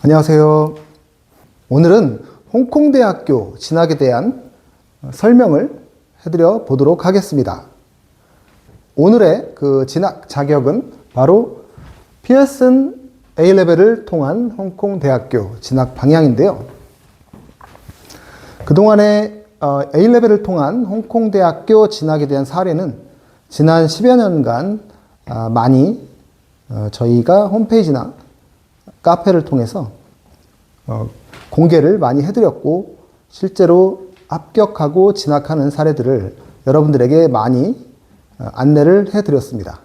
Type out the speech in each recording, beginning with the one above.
안녕하세요. 오늘은 홍콩대학교 진학에 대한 설명을 해드려 보도록 하겠습니다. 오늘의 그 진학 자격은 바로 피어슨 A레벨을 통한 홍콩대학교 진학 방향인데요. 그동안에 A레벨을 통한 홍콩대학교 진학에 대한 사례는 지난 10여 년간 많이 저희가 홈페이지나 카페를 통해서 공개를 많이 해드렸고, 실제로 합격하고 진학하는 사례들을 여러분들에게 많이 안내를 해드렸습니다.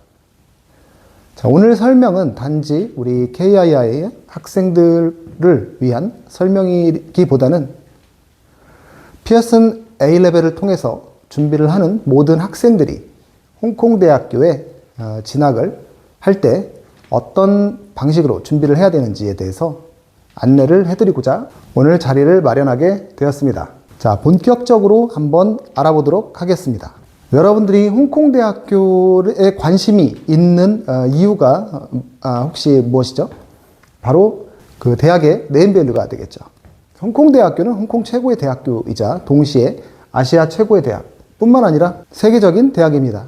자, 오늘 설명은 단지 우리 KII의 학생들을 위한 설명이기보다는 피어슨 A레벨을 통해서 준비를 하는 모든 학생들이 홍콩대학교에 진학을 할 때 어떤 방식으로 준비를 해야 되는지에 대해서 안내를 해드리고자 오늘 자리를 마련하게 되었습니다. 자, 본격적으로 한번 알아보도록 하겠습니다. 여러분들이 홍콩대학교에 관심이 있는 이유가 혹시 무엇이죠? 바로 그 대학의 네임밸류가 되겠죠. 홍콩대학교는 홍콩 최고의 대학교이자 동시에 아시아 최고의 대학 뿐만 아니라 세계적인 대학입니다.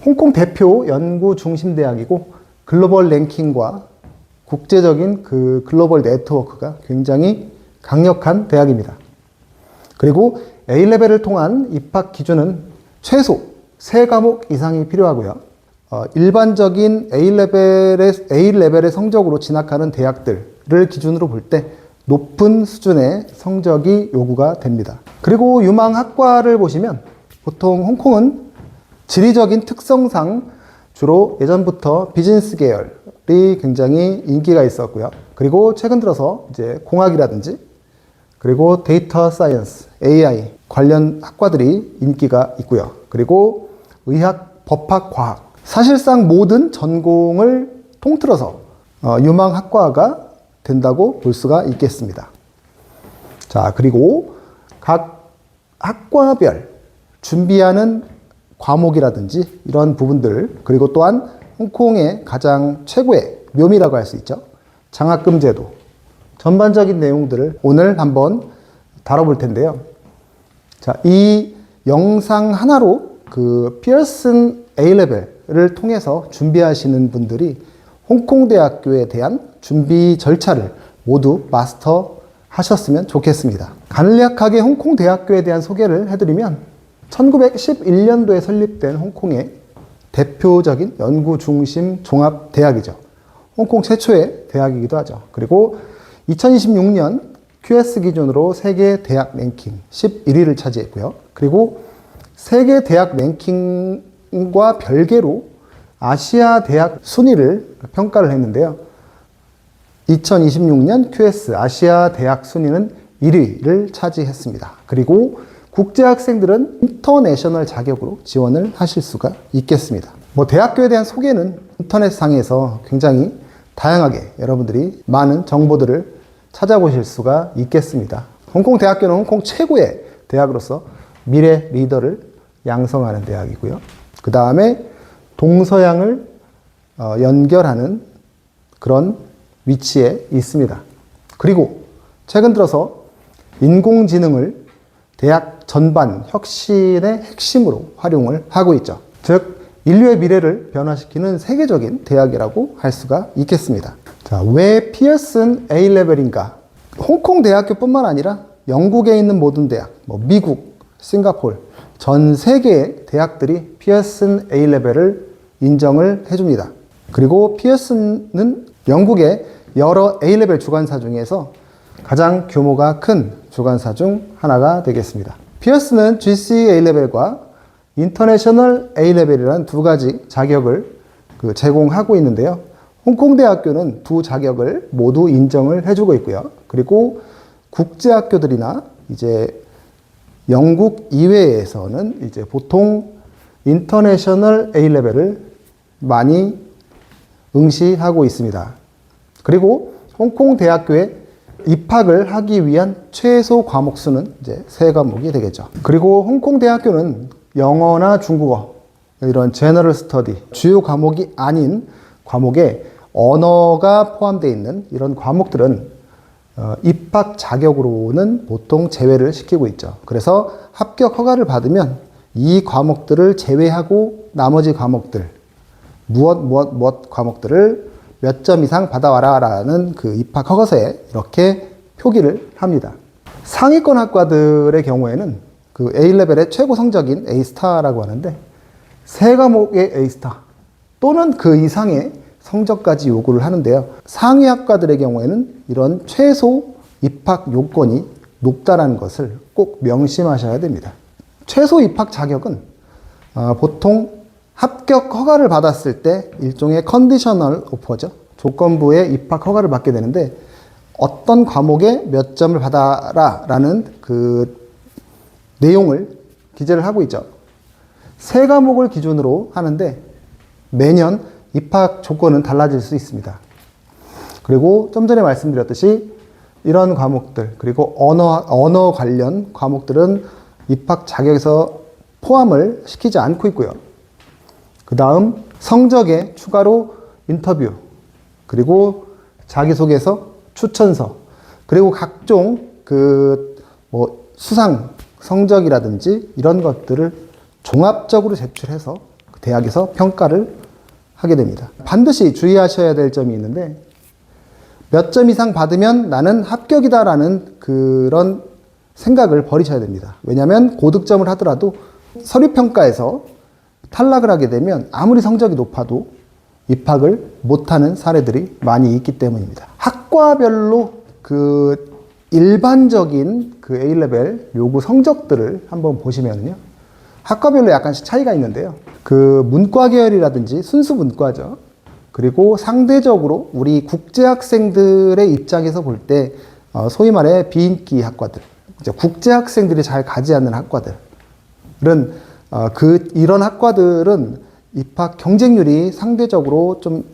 홍콩 대표 연구 중심 대학이고, 글로벌 랭킹과 국제적인 그 글로벌 네트워크가 굉장히 강력한 대학입니다. 그리고 A레벨을 통한 입학 기준은 최소 3과목 이상이 필요하고요. 일반적인 A레벨의 성적으로 진학하는 대학들을 기준으로 볼 때 높은 수준의 성적이 요구가 됩니다. 그리고 유망 학과를 보시면 보통 홍콩은 지리적인 특성상 주로 예전부터 비즈니스 계열이 굉장히 인기가 있었고요. 그리고 최근 들어서 이제 공학이라든지 그리고 데이터 사이언스, AI 관련 학과들이 인기가 있고요. 그리고 의학, 법학, 과학, 사실상 모든 전공을 통틀어서 유망 학과가 된다고 볼 수가 있겠습니다. 자, 그리고 각 학과별 준비하는 과목이라든지 이런 부분들, 그리고 또한 홍콩의 가장 최고의 묘미라고 할 수 있죠. 장학금 제도, 전반적인 내용들을 오늘 한번 다뤄볼 텐데요. 자, 이 영상 하나로 그 피어슨 A레벨을 통해서 준비하시는 분들이 홍콩대학교에 대한 준비 절차를 모두 마스터 하셨으면 좋겠습니다. 간략하게 홍콩대학교에 대한 소개를 해드리면 1911년도에 설립된 홍콩의 대표적인 연구 중심 종합대학이죠. 홍콩 최초의 대학이기도 하죠. 그리고 2026년 QS 기준으로 세계 대학 랭킹 11위를 차지했고요. 그리고 세계 대학 랭킹과 별개로 아시아 대학 순위를 평가를 했는데요. 2026년 QS 아시아 대학 순위는 1위를 차지했습니다. 그리고 국제 학생들은 인터내셔널 자격으로 지원을 하실 수가 있겠습니다. 대학교에 대한 소개는 인터넷상에서 굉장히 다양하게 여러분들이 많은 정보들을 찾아보실 수가 있겠습니다. 홍콩대학교는 홍콩 최고의 대학으로서 미래 리더를 양성하는 대학이고요. 그 다음에 동서양을 연결하는 그런 위치에 있습니다. 그리고 최근 들어서 인공지능을 대학 전반 혁신의 핵심으로 활용을 하고 있죠. 즉, 인류의 미래를 변화시키는 세계적인 대학이라고 할 수가 있겠습니다. 자, 왜 피어슨 A레벨인가? 홍콩 대학교뿐만 아니라 영국에 있는 모든 대학, 미국, 싱가포르, 전 세계의 대학들이 피어슨 A레벨을 인정을 해줍니다. 그리고 피어슨은 영국의 여러 A레벨 주관사 중에서 가장 규모가 큰 주관사 중 하나가 되겠습니다. 피어스는 GC A레벨과 인터내셔널 A레벨이라는 두 가지 자격을 제공하고 있는데요. 홍콩대학교는 두 자격을 모두 인정을 해주고 있고요. 그리고 국제학교들이나 이제 영국 이외에서는 이제 보통 인터내셔널 A레벨을 많이 응시하고 있습니다. 그리고 홍콩대학교에 입학을 하기 위한 최소 과목 수는 이제 3과목이 되겠죠. 그리고 홍콩대학교는 영어나 중국어, 이런 제너럴 스터디, 주요 과목이 아닌 과목에 언어가 포함되어 있는 이런 과목들은 입학 자격으로는 보통 제외를 시키고 있죠. 그래서 합격 허가를 받으면 이 과목들을 제외하고 나머지 과목들, 무엇 과목들을 몇 점 이상 받아와라 라는 그 입학 허가서에 이렇게 표기를 합니다. 상위권 학과들의 경우에는 그 A레벨의 최고 성적인 A스타라고 하는데 세 과목의 A스타 또는 그 이상의 성적까지 요구를 하는데요. 상위 학과들의 경우에는 이런 최소 입학 요건이 높다라는 것을 꼭 명심하셔야 됩니다. 최소 입학 자격은 보통 합격 허가를 받았을 때 일종의 컨디셔널 오퍼죠. 조건부의 입학 허가를 받게 되는데 어떤 과목에 몇 점을 받아라 라는 그 내용을 기재를 하고 있죠. 세 과목을 기준으로 하는데 매년 입학 조건은 달라질 수 있습니다. 그리고 좀 전에 말씀드렸듯이 이런 과목들 그리고 언어 관련 과목들은 입학 자격에서 포함을 시키지 않고 있고요. 그 다음 성적에 추가로 인터뷰 그리고 자기소개서, 추천서 그리고 각종 수상 성적이라든지 이런 것들을 종합적으로 제출해서 대학에서 평가를 하게 됩니다. 반드시 주의하셔야 될 점이 있는데 몇 점 이상 받으면 나는 합격이다라는 그런 생각을 버리셔야 됩니다. 왜냐하면 고득점을 하더라도 서류평가에서 탈락을 하게 되면 아무리 성적이 높아도 입학을 못하는 사례들이 많이 있기 때문입니다. 학과별로 그 일반적인 그 A레벨 요구 성적들을 한번 보시면요. 학과별로 약간씩 차이가 있는데요. 그 문과 계열이라든지 순수 문과죠. 그리고 상대적으로 우리 국제 학생들의 입장에서 볼 때 소위 말해 비인기 학과들, 국제 학생들이 잘 가지 않는 학과들은 이런 학과들은 입학 경쟁률이 상대적으로 좀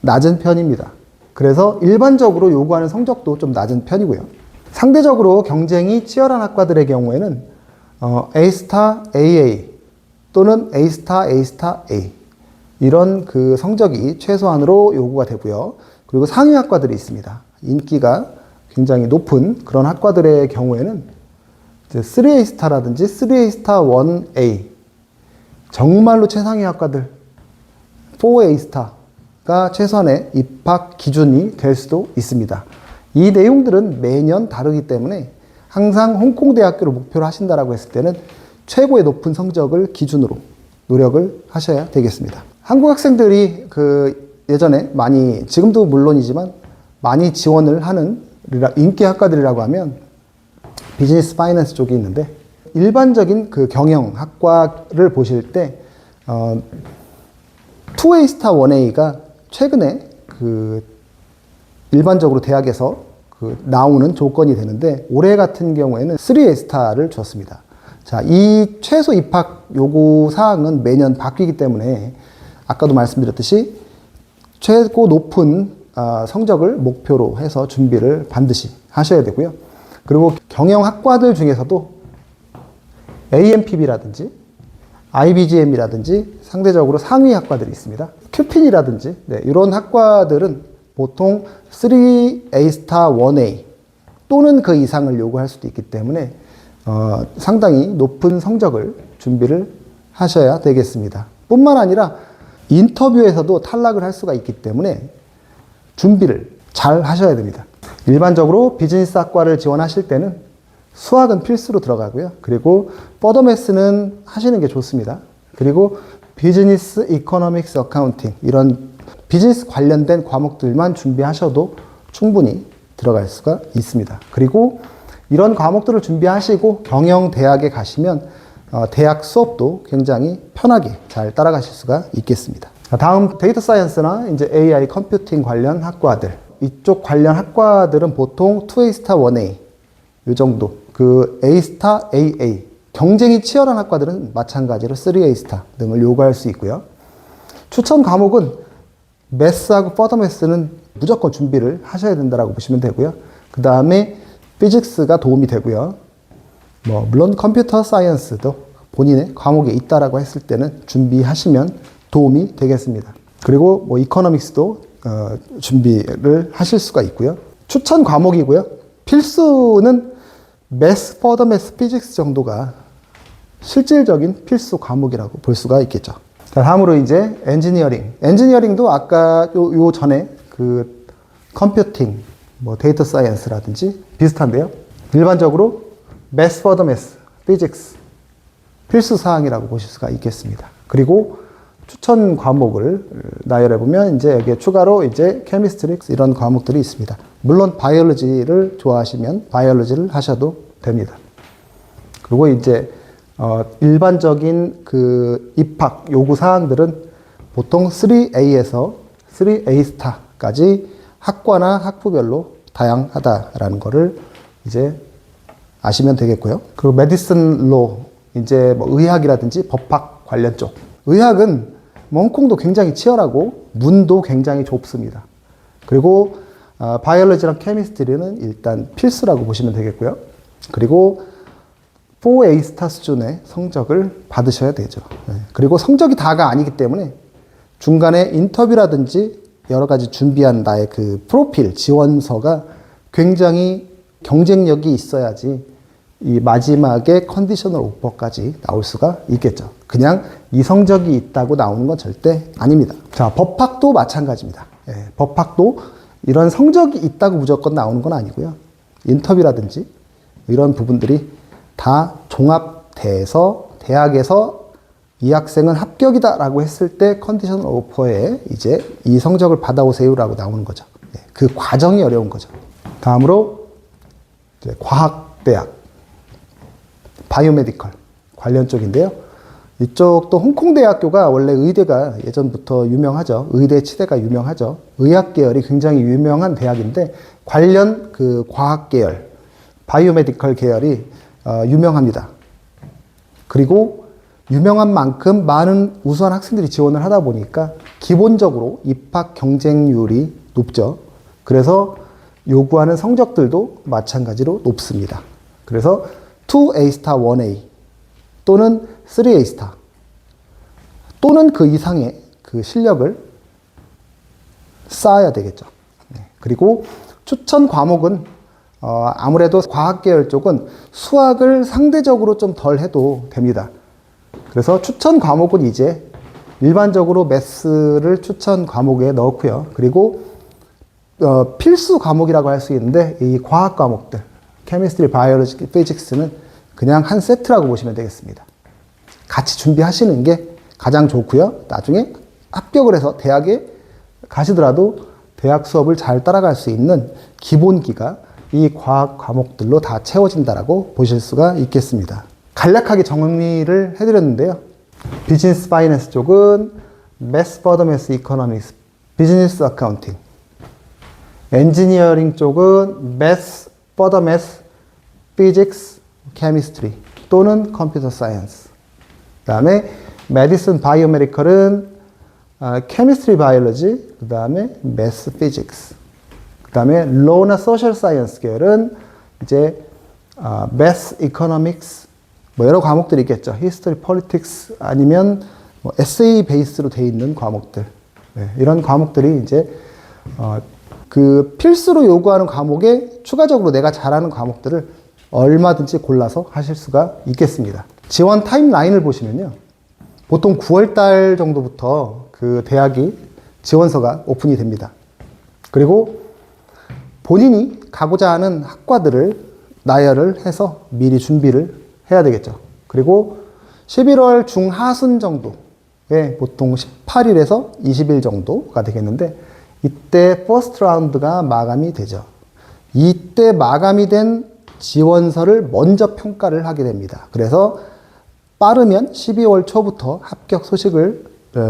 낮은 편입니다. 그래서 일반적으로 요구하는 성적도 좀 낮은 편이고요. 상대적으로 경쟁이 치열한 학과들의 경우에는 A스타 AA 또는 A스타 A스타 A 이런 그 성적이 최소한으로 요구가 되고요. 그리고 상위 학과들이 있습니다. 인기가 굉장히 높은 그런 학과들의 경우에는 3A스타라든지 3A스타 1A 정말로 최상위 학과들 4A스타가 최소한의 입학 기준이 될 수도 있습니다. 이 내용들은 매년 다르기 때문에 항상 홍콩대학교를 목표로 하신다라고 했을 때는 최고의 높은 성적을 기준으로 노력을 하셔야 되겠습니다. 한국 학생들이 예전에 많이, 지금도 물론이지만 많이 지원을 하는 인기 학과들이라고 하면 비즈니스 파이낸스 쪽이 있는데 일반적인 그 경영 학과를 보실 때 2A스타 1A가 최근에 일반적으로 대학에서 나오는 조건이 되는데 올해 같은 경우에는 3A스타를 줬습니다. 자, 이 최소 입학 요구 사항은 매년 바뀌기 때문에 아까도 말씀드렸듯이 최고 높은 성적을 목표로 해서 준비를 반드시 하셔야 되고요. 그리고 경영학과들 중에서도 AMPB라든지 IBGM이라든지 상대적으로 상위 학과들이 있습니다. 큐핀이라든지 이런 학과들은 보통 3A스타 1A 또는 그 이상을 요구할 수도 있기 때문에 상당히 높은 성적을 준비를 하셔야 되겠습니다. 뿐만 아니라 인터뷰에서도 탈락을 할 수가 있기 때문에 준비를 잘 하셔야 됩니다. 일반적으로 비즈니스 학과를 지원하실 때는 수학은 필수로 들어가고요. 그리고 퍼더매스는 하시는 게 좋습니다. 그리고 비즈니스 이코노믹스 어카운팅 이런 비즈니스 관련된 과목들만 준비하셔도 충분히 들어갈 수가 있습니다. 그리고 이런 과목들을 준비하시고 경영대학에 가시면 대학 수업도 굉장히 편하게 잘 따라가실 수가 있겠습니다. 다음 데이터 사이언스나 이제 AI 컴퓨팅 관련 학과들, 이쪽 관련 학과들은 보통 2A스타 1A 이 정도, A스타 AA 경쟁이 치열한 학과들은 마찬가지로 3A스타 등을 요구할 수 있고요. 추천 과목은 매스하고 퍼더매스는 무조건 준비를 하셔야 된다고 보시면 되고요. 그 다음에 피직스가 도움이 되고요. 물론 컴퓨터 사이언스도 본인의 과목에 있다라고 했을 때는 준비하시면 도움이 되겠습니다. 그리고 뭐 이코노믹스도 준비를 하실 수가 있고요. 추천 과목이고요. 필수는 매스, 퍼더 매스, 피직스 정도가 실질적인 필수 과목이라고 볼 수가 있겠죠. 다음으로 이제 엔지니어링. 엔지니어링도 아까 요 전에 그 컴퓨팅, 뭐 데이터 사이언스라든지 비슷한데요. 일반적으로 매스, 퍼더 매스, 피직스 필수 사항이라고 보실 수가 있겠습니다. 그리고 추천 과목을 나열해 보면 이제 여기에 추가로 이제 케미스트릭스 이런 과목들이 있습니다. 물론 바이올로지를 좋아하시면 바이올로지를 하셔도 됩니다. 그리고 이제 일반적인 그 입학 요구 사항들은 보통 3A에서 3A 스타까지 학과나 학부별로 다양하다라는 거를 이제 아시면 되겠고요. 그리고 메디슨 로 이제 뭐 의학이라든지 법학 관련 쪽. 의학은 홍콩도 굉장히 치열하고 문도 굉장히 좁습니다. 그리고 바이올로지랑 케미스트리는 일단 필수라고 보시면 되겠고요. 그리고 4A 스타 수준의 성적을 받으셔야 되죠. 그리고 성적이 다가 아니기 때문에 중간에 인터뷰라든지 여러 가지 준비한 나의 그 프로필, 지원서가 굉장히 경쟁력이 있어야지 이 마지막에 컨디셔널 오퍼까지 나올 수가 있겠죠. 그냥 이 성적이 있다고 나오는 건 절대 아닙니다. 자, 법학도 마찬가지입니다. 법학도 이런 성적이 있다고 무조건 나오는 건 아니고요. 인터뷰라든지 이런 부분들이 다 종합돼서 대학에서 이 학생은 합격이다라고 했을 때 컨디셔널 오퍼에 이제 이 성적을 받아오세요라고 나오는 거죠. 그 과정이 어려운 거죠. 다음으로 이제 과학대학, 바이오메디컬 관련 쪽인데요. 이쪽도 홍콩대학교가 원래 의대가 예전부터 유명하죠. 의대 치대가 유명하죠. 의학 계열이 굉장히 유명한 대학인데 관련 그 과학 계열, 바이오메디컬 계열이 유명합니다. 그리고 유명한 만큼 많은 우수한 학생들이 지원을 하다 보니까 기본적으로 입학 경쟁률이 높죠. 그래서 요구하는 성적들도 마찬가지로 높습니다. 그래서 2A 스타 1A 또는 3A 스타 또는 그 이상의 그 실력을 쌓아야 되겠죠. 그리고 추천 과목은 아무래도 과학 계열 쪽은 수학을 상대적으로 좀 덜 해도 됩니다. 그래서 추천 과목은 이제 일반적으로 매스를 추천 과목에 넣고요. 그리고 필수 과목이라고 할 수 있는데 이 과학 과목들 케미스트리, 바이올로지, 피직스는 그냥 한 세트라고 보시면 되겠습니다. 같이 준비하시는 게 가장 좋고요. 나중에 합격을 해서 대학에 가시더라도 대학 수업을 잘 따라갈 수 있는 기본기가 이 과학 과목들로 다 채워진다라고 보실 수가 있겠습니다. 간략하게 정리를 해드렸는데요. 비즈니스 파이낸스 쪽은 매스, 퍼더 매스, 이코노믹스, 비즈니스 어카운팅. 엔지니어링 쪽은 매스, 퍼더 매스, 피직스, 케미스트리 또는 컴퓨터 사이언스. 그 다음에 메디슨 바이오메디컬은 케미스트리 바이올로지, 그 다음에 매스 피직스. 그 다음에 로나 소셜 사이언스 계열은 이제 매스 이코노믹스 뭐 여러 과목들이 있겠죠. 히스토리, 폴리틱스 아니면 뭐 에세이 베이스로 되어 있는 과목들. 이런 과목들이 이제 그 필수로 요구하는 과목에 추가적으로 내가 잘하는 과목들을 얼마든지 골라서 하실 수가 있겠습니다. 지원 타임라인을 보시면요. 보통 9월 달 정도부터 그 대학이 지원서가 오픈이 됩니다. 그리고 본인이 가고자 하는 학과들을 나열을 해서 미리 준비를 해야 되겠죠. 그리고 11월 중하순 정도에 보통 18일에서 20일 정도가 되겠는데 이때 퍼스트 라운드가 마감이 되죠. 이때 마감이 된 지원서를 먼저 평가를 하게 됩니다. 그래서 빠르면 12월 초부터 합격 소식을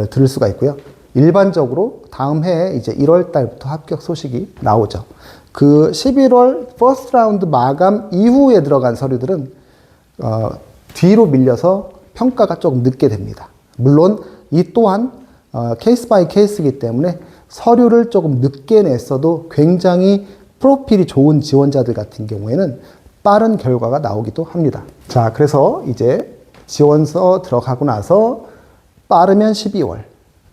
들을 수가 있고요. 일반적으로 다음 해에 이제 1월 달부터 합격 소식이 나오죠. 그 11월 퍼스트 라운드 마감 이후에 들어간 서류들은 뒤로 밀려서 평가가 조금 늦게 됩니다. 물론 이 또한 케이스 바이 케이스이기 때문에 서류를 조금 늦게 냈어도 굉장히 프로필이 좋은 지원자들 같은 경우에는 빠른 결과가 나오기도 합니다. 자, 그래서 이제 지원서 들어가고 나서 빠르면 12월,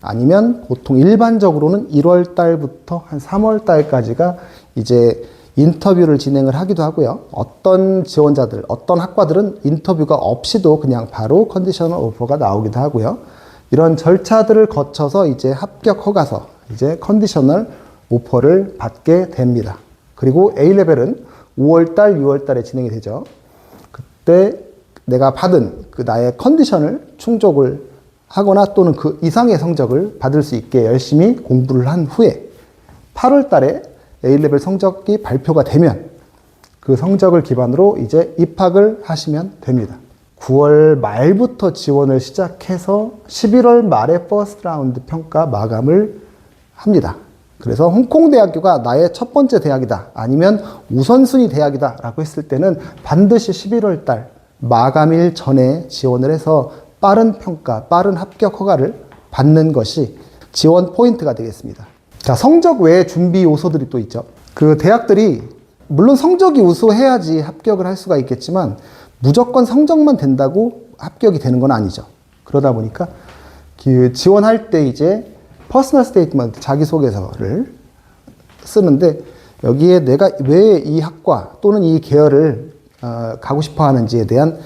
아니면 보통 일반적으로는 1월 달부터 한 3월 달까지가 이제 인터뷰를 진행을 하기도 하고요. 어떤 지원자들, 어떤 학과들은 인터뷰가 없이도 그냥 바로 컨디셔널 오퍼가 나오기도 하고요. 이런 절차들을 거쳐서 이제 합격 허가서, 이제 컨디셔널 오퍼를 받게 됩니다. 그리고 A레벨은 5월달, 6월달에 진행이 되죠. 그때 내가 받은 그 나의 컨디션을 충족을 하거나 또는 그 이상의 성적을 받을 수 있게 열심히 공부를 한 후에 8월달에 A레벨 성적이 발표가 되면 그 성적을 기반으로 이제 입학을 하시면 됩니다. 9월 말부터 지원을 시작해서 11월 말에 퍼스트 라운드 평가 마감을 합니다. 그래서 홍콩대학교가 나의 첫 번째 대학이다, 아니면 우선순위 대학이다 라고 했을 때는 반드시 11월 달 마감일 전에 지원을 해서 빠른 평가, 빠른 합격 허가를 받는 것이 지원 포인트가 되겠습니다. 자, 성적 외에 준비 요소들이 또 있죠. 그 대학들이 물론 성적이 우수해야지 합격을 할 수가 있겠지만 무조건 성적만 된다고 합격이 되는 건 아니죠. 그러다 보니까 그 지원할 때 이제 퍼스널 스테이트먼트, 자기소개서를 쓰는데 여기에 내가 왜 이 학과 또는 이 계열을 가고 싶어 하는지에 대한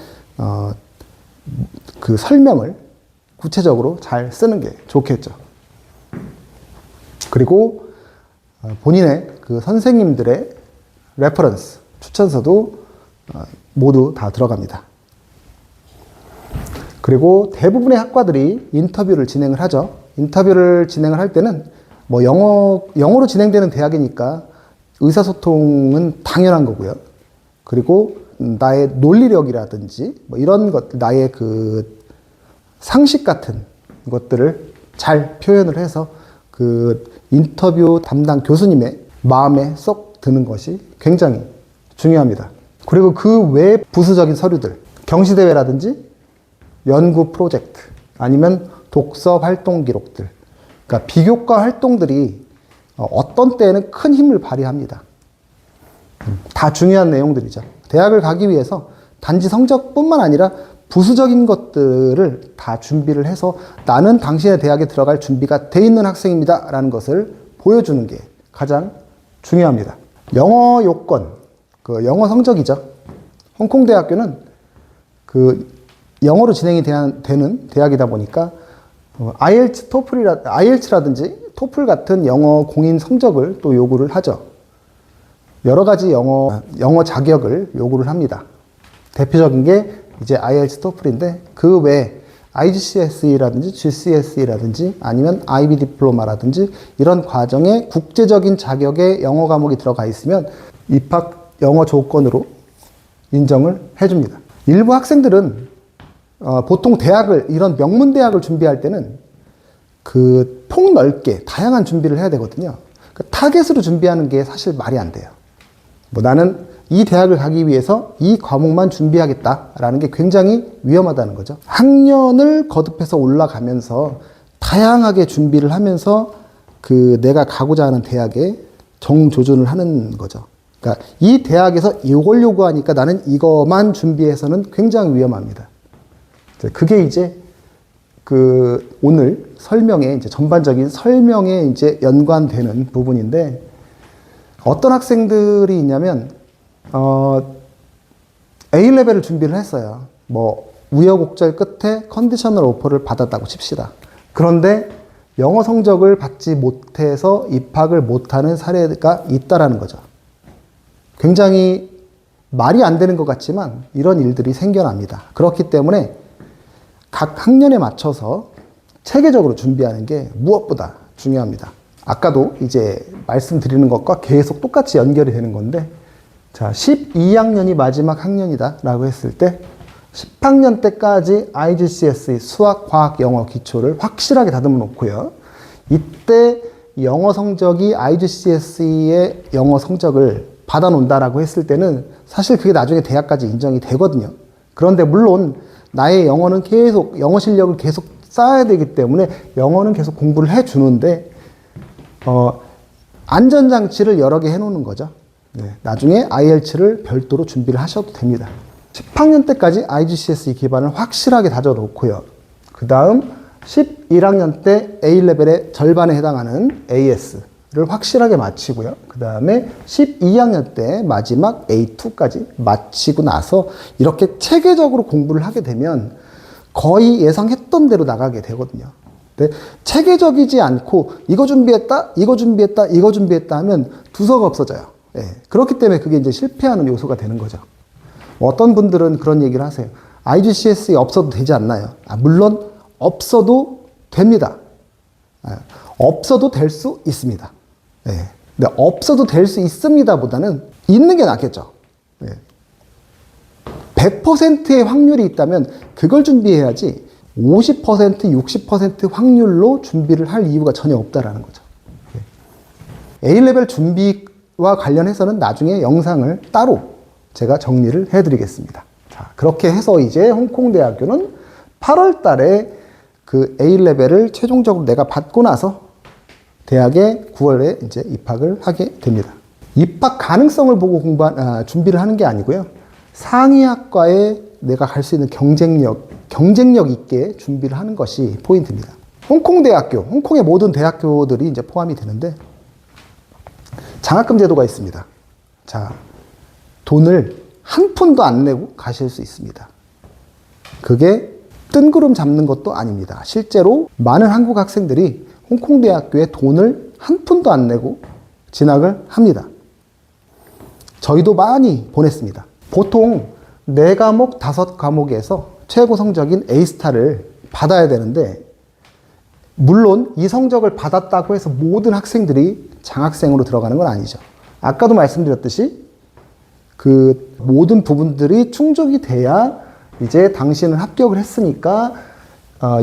그 설명을 구체적으로 잘 쓰는 게 좋겠죠. 그리고 본인의 그 선생님들의 레퍼런스, 추천서도 모두 다 들어갑니다. 그리고 대부분의 학과들이 인터뷰를 진행을 하죠. 인터뷰를 진행을 할 때는 뭐 영어로 진행되는 대학이니까 의사소통은 당연한 거고요. 그리고 나의 논리력이라든지 뭐 이런 것, 나의 그 상식 같은 것들을 잘 표현을 해서 그 인터뷰 담당 교수님의 마음에 쏙 드는 것이 굉장히 중요합니다. 그리고 그 외 부수적인 서류들, 경시대회라든지 연구 프로젝트, 아니면 독서 활동 기록들, 그러니까 비교과 활동들이 어떤 때에는 큰 힘을 발휘합니다. 다 중요한 내용들이죠. 대학을 가기 위해서 단지 성적뿐만 아니라 부수적인 것들을 다 준비를 해서 나는 당신의 대학에 들어갈 준비가 돼 있는 학생입니다 라는 것을 보여주는 게 가장 중요합니다. 영어 요건, 그 영어 성적이죠. 홍콩대학교는 그 영어로 진행이 되는 대학이다 보니까 IELTS, IELTS라든지 토플 같은 영어 공인 성적을 또 요구를 하죠. 여러 가지 영어 자격을 요구를 합니다. 대표적인 게 이제 IELTS, 토플인데 그 외에 IGCSE라든지 GCSE라든지 아니면 IB 디플로마라든지 이런 과정에 국제적인 자격의 영어 과목이 들어가 있으면 입학 영어 조건으로 인정을 해줍니다. 일부 학생들은 보통 대학을, 이런 명문 대학을 준비할 때는 그 폭넓게 다양한 준비를 해야 되거든요. 그 타겟으로 준비하는 게 사실 말이 안 돼요. 뭐 나는 이 대학을 가기 위해서 이 과목만 준비하겠다라는 게 굉장히 위험하다는 거죠. 학년을 거듭해서 올라가면서 다양하게 준비를 하면서 그 내가 가고자 하는 대학에 정조준을 하는 거죠. 그러니까 이 대학에서 이걸 요구하니까 나는 이것만 준비해서는 굉장히 위험합니다. 그게 이제 그 오늘 설명에 이제 전반적인 설명에 이제 연관되는 부분인데, 어떤 학생들이 있냐면 A레벨을 준비를 했어요. 뭐 우여곡절 끝에 컨디셔널 오퍼를 받았다고 칩시다. 그런데 영어 성적을 받지 못해서 입학을 못하는 사례가 있다라는 거죠. 굉장히 말이 안 되는 것 같지만 이런 일들이 생겨납니다. 그렇기 때문에 각 학년에 맞춰서 체계적으로 준비하는 게 무엇보다 중요합니다. 아까도 이제 말씀드리는 것과 계속 똑같이 연결이 되는 건데, 자, 12학년이 마지막 학년이다 라고 했을 때 10학년 때까지 IGCSE 수학, 과학, 영어 기초를 확실하게 다듬어 놓고요. 이때 영어 성적이 IGCSE의 영어 성적을 받아 놓는다라고 했을 때는 사실 그게 나중에 대학까지 인정이 되거든요. 그런데 물론 나의 영어는 계속, 영어 실력을 계속 쌓아야 되기 때문에 영어는 계속 공부를 해 주는데 안전장치를 여러 개 해놓는 거죠. 네, 나중에 IELTS를 별도로 준비를 하셔도 됩니다. 10학년 때까지 IGCSE 기반을 확실하게 다져놓고요. 그 다음 11학년 때 A레벨의 절반에 해당하는 AS를 확실하게 마치고요. 그 다음에 12학년 때 마지막 A2까지 마치고 나서 이렇게 체계적으로 공부를 하게 되면 거의 예상했던 대로 나가게 되거든요. 근데 체계적이지 않고 이거 준비했다, 이거 준비했다, 이거 준비했다 하면 두서가 없어져요. 예. 그렇기 때문에 그게 이제 실패하는 요소가 되는 거죠. 어떤 분들은 그런 얘기를 하세요. IGCSE 없어도 되지 않나요? 물론 없어도 됩니다. 없어도 될 수 있습니다. 예. 근데 없어도 될 수 있습니다 보다는 있는 게 낫겠죠. 예. 100%의 확률이 있다면 그걸 준비해야지 50%, 60% 확률로 준비를 할 이유가 전혀 없다라는 거죠. A레벨 준비와 관련해서는 나중에 영상을 따로 제가 정리를 해드리겠습니다. 자, 그렇게 해서 이제 홍콩대학교는 8월 달에 그 A레벨을 최종적으로 내가 받고 나서 대학에 9월에 이제 입학을 하게 됩니다. 입학 가능성을 보고 준비를 하는 게 아니고요. 상위학과에 내가 갈 수 있는 경쟁력 있게 준비를 하는 것이 포인트입니다. 홍콩대학교, 홍콩의 모든 대학교들이 이제 포함이 되는데 장학금 제도가 있습니다. 자, 돈을 한 푼도 안 내고 가실 수 있습니다. 그게 뜬구름 잡는 것도 아닙니다. 실제로 많은 한국 학생들이 홍콩대학교에 돈을 한 푼도 안 내고 진학을 합니다. 저희도 많이 보냈습니다. 보통 4과목, 5과목에서 최고 성적인 A스타를 받아야 되는데 물론 이 성적을 받았다고 해서 모든 학생들이 장학생으로 들어가는 건 아니죠. 아까도 말씀드렸듯이 그 모든 부분들이 충족이 돼야 이제 당신은 합격을 했으니까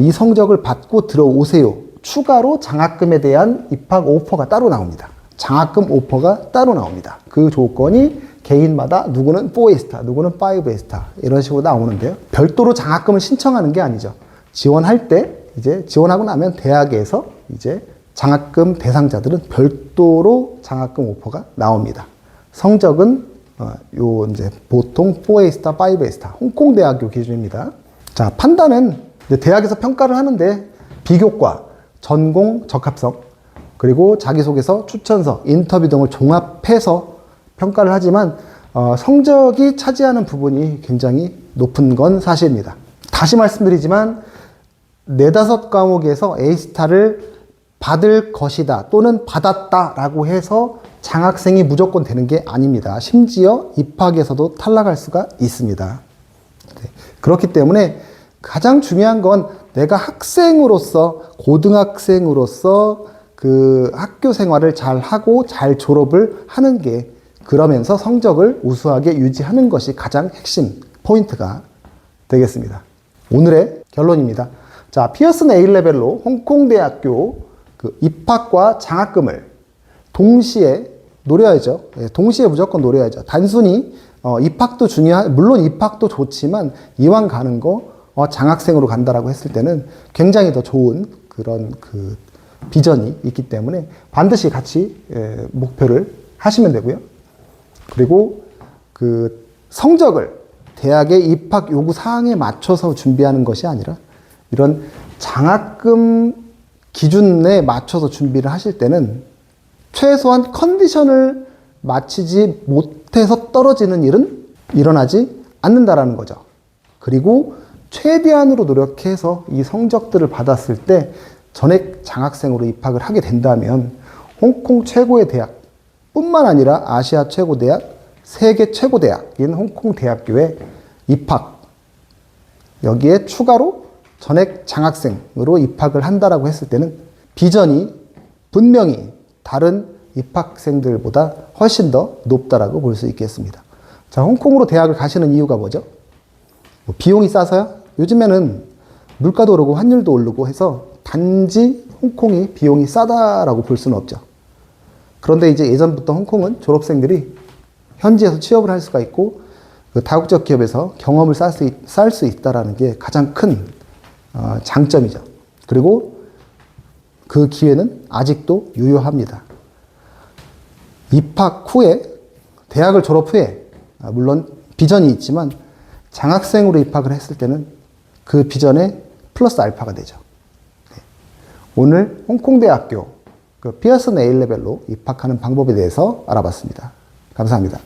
이 성적을 받고 들어오세요. 추가로 장학금에 대한 입학 오퍼가 따로 나옵니다. 장학금 오퍼가 따로 나옵니다. 그 조건이 개인마다 누구는 4A스타, 누구는 5A스타 이런 식으로 나오는데요. 별도로 장학금을 신청하는 게 아니죠. 지원할 때 이제 지원하고 나면 대학에서 이제 장학금 대상자들은 별도로 장학금 오퍼가 나옵니다. 성적은 요 이제 보통 4A스타, 5A스타 홍콩대학교 기준입니다. 자, 판단은 이제 대학에서 평가를 하는데 비교과, 전공, 적합성, 그리고 자기소개서, 추천서, 인터뷰 등을 종합해서 평가를 하지만 성적이 차지하는 부분이 굉장히 높은 건 사실입니다. 다시 말씀드리지만 4-5과목에서 A스타를 받을 것이다 또는 받았다라고 해서 장학생이 무조건 되는 게 아닙니다. 심지어 입학에서도 탈락할 수가 있습니다. 네. 그렇기 때문에 가장 중요한 건 내가 학생으로서, 고등학생으로서 그 학교 생활을 잘 하고 잘 졸업을 하는 게, 그러면서 성적을 우수하게 유지하는 것이 가장 핵심 포인트가 되겠습니다. 오늘의 결론입니다. 자, 피어슨 A레벨로 홍콩대학교 그 입학과 장학금을 동시에 노려야죠. 네, 동시에 무조건 노려야죠. 단순히 입학도 물론 입학도 좋지만 이왕 가는 거 장학생으로 간다라고 했을 때는 굉장히 더 좋은 그런 그 비전이 있기 때문에 반드시 같이 목표를 하시면 되고요. 그리고 그 성적을 대학의 입학 요구 사항에 맞춰서 준비하는 것이 아니라 이런 장학금 기준에 맞춰서 준비를 하실 때는 최소한 컨디션을 맞추지 못해서 떨어지는 일은 일어나지 않는다라는 거죠. 그리고 최대한으로 노력해서 이 성적들을 받았을 때 전액 장학생으로 입학을 하게 된다면 홍콩 최고의 대학 뿐만 아니라 아시아 최고 대학, 세계 최고 대학인 홍콩 대학교에 입학, 여기에 추가로 전액 장학생으로 입학을 한다라고 했을 때는 비전이 분명히 다른 입학생들보다 훨씬 더 높다라고 볼 수 있겠습니다. 자, 홍콩으로 대학을 가시는 이유가 뭐죠? 뭐 비용이 싸서요? 요즘에는 물가도 오르고 환율도 오르고 해서 단지 홍콩이 비용이 싸다라고 볼 수는 없죠. 그런데 이제 예전부터 홍콩은 졸업생들이 현지에서 취업을 할 수가 있고 그 다국적 기업에서 경험을 쌓을 수 있다는 게 가장 큰 장점이죠. 그리고 그 기회는 아직도 유효합니다. 입학 후에, 대학을 졸업 후에 물론 비전이 있지만 장학생으로 입학을 했을 때는 그 비전에 플러스 알파가 되죠. 오늘 홍콩대학교 그 피어슨 A레벨로 입학하는 방법에 대해서 알아봤습니다. 감사합니다.